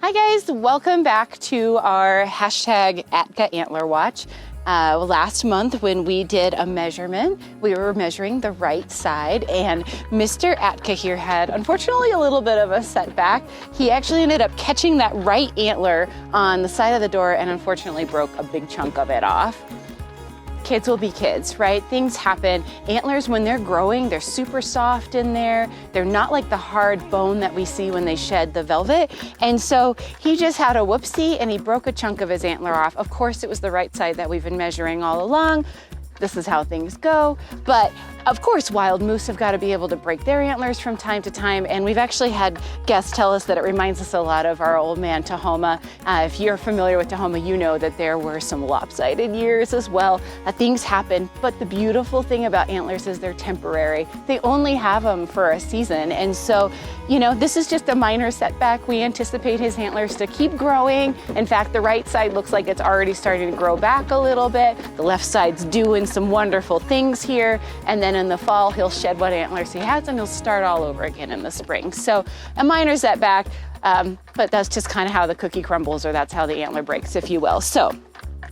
Hi guys, welcome back to our hashtag Atka Antler Watch. Last month when we did a measurement, we were measuring the right side, and Mr. Atka here had unfortunately a little bit of a setback. He actually ended up catching that right antler on the side of the door and unfortunately broke a big chunk of it off. Kids will be kids, right? Things happen. Antlers, when they're growing, they're super soft in there. They're not like the hard bone that we see when they shed the velvet. And so he just had a whoopsie and he broke a chunk of his antler off. Of course, it was the right side that we've been measuring all along. This is how things go. But of course, wild moose have got to be able to break their antlers from time to time. And we've actually had guests tell us that it reminds us a lot of our old man Tahoma. If you're familiar with Tahoma, you know that there were some lopsided years as well. Things happen, but the beautiful thing about antlers is they're temporary. They only have them for a season. And so, you know, this is just a minor setback. We anticipate his antlers to keep growing. In fact, the right side looks like it's already starting to grow back a little bit. The left side's doing some wonderful things here. And then in the fall, he'll shed what antlers he has and he'll start all over again in the spring. So a minor setback, but that's just kind of how the cookie crumbles, or that's how the antler breaks, if you will. So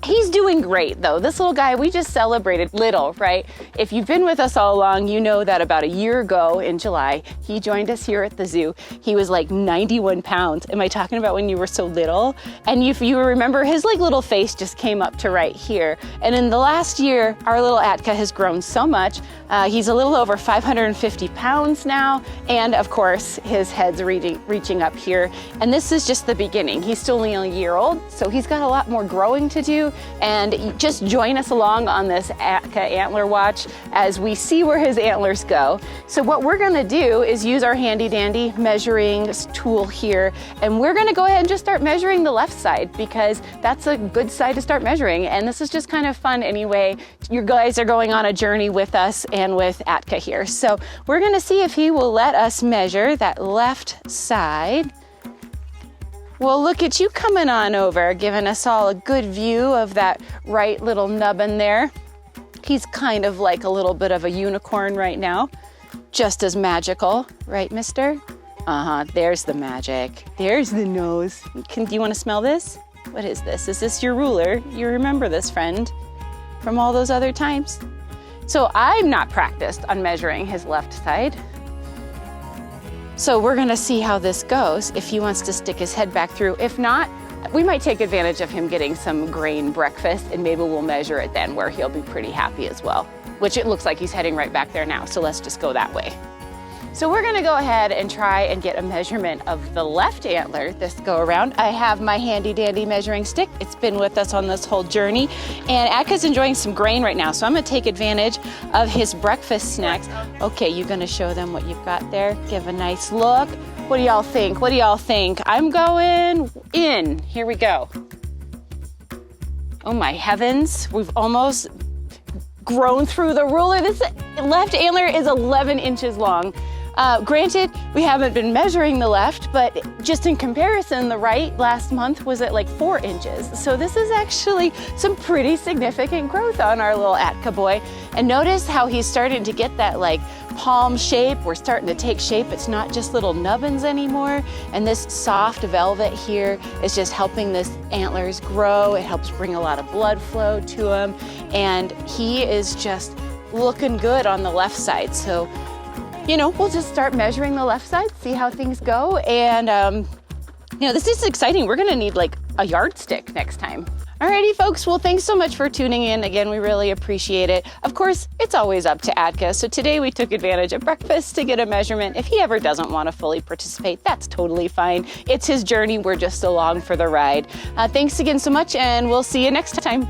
he's doing great though. This little guy, we just celebrated little, right? If you've been with us all along, you know that about a year ago in July, he joined us here at the zoo. He was like 91 pounds. Am I talking about when you were so little? And if you remember, his like little face just came up to right here. And in the last year, our little Atka has grown so much. He's a little over 550 pounds now. And of course, his head's reaching up here. And this is just the beginning. He's still only a year old, so he's got a lot more growing to do. And just join us along on this Atka Antler Watch as we see where his antlers go. So what we're gonna do is use our handy dandy measuring tool here, and we're gonna go ahead and just start measuring the left side because that's a good side to start measuring. And this is just kind of fun anyway. You guys are going on a journey with us and with Atka here. So we're gonna see if he will let us measure that left side. Well, look at you coming on over, giving us all a good view of that right little nubbin there. He's kind of like a little bit of a unicorn right now. Just as magical, right, mister? There's the magic. There's the nose. Do you want to smell this? What is this? Is this your ruler? You remember this, friend, from all those other times? So I'm not practiced on measuring his left side. So we're gonna see how this goes, if he wants to stick his head back through. If not, we might take advantage of him getting some grain breakfast and maybe we'll measure it then where he'll be pretty happy as well, which it looks like he's heading right back there now. So let's just go that way. So we're gonna go ahead and try and get a measurement of the left antler this go around. I have my handy dandy measuring stick. It's been with us on this whole journey. And Atka's enjoying some grain right now. So I'm gonna take advantage of his breakfast snacks. Okay, you gonna show them what you've got there? Give a nice look. What do y'all think? What do y'all think? I'm going in. Here we go. Oh my heavens, we've almost grown through the ruler. This left antler is 11 inches long. Granted, we haven't been measuring the left, but just in comparison, the right last month was at like 4 inches. So this is actually some pretty significant growth on our little Atka boy. And notice how he's starting to get that like palm shape. We're starting to take shape. It's not just little nubbins anymore. And this soft velvet here is just helping this antlers grow. It helps bring a lot of blood flow to him. And he is just looking good on the left side. So, you know, we'll just start measuring the left side, see how things go. And, you know, this is exciting. We're gonna need like a yardstick next time. Alrighty, folks. Well, thanks so much for tuning in. Again, we really appreciate it. Of course, it's always up to Atka. So today we took advantage of breakfast to get a measurement. If he ever doesn't want to fully participate, that's totally fine. It's his journey. We're just along for the ride. Thanks again so much, and we'll see you next time.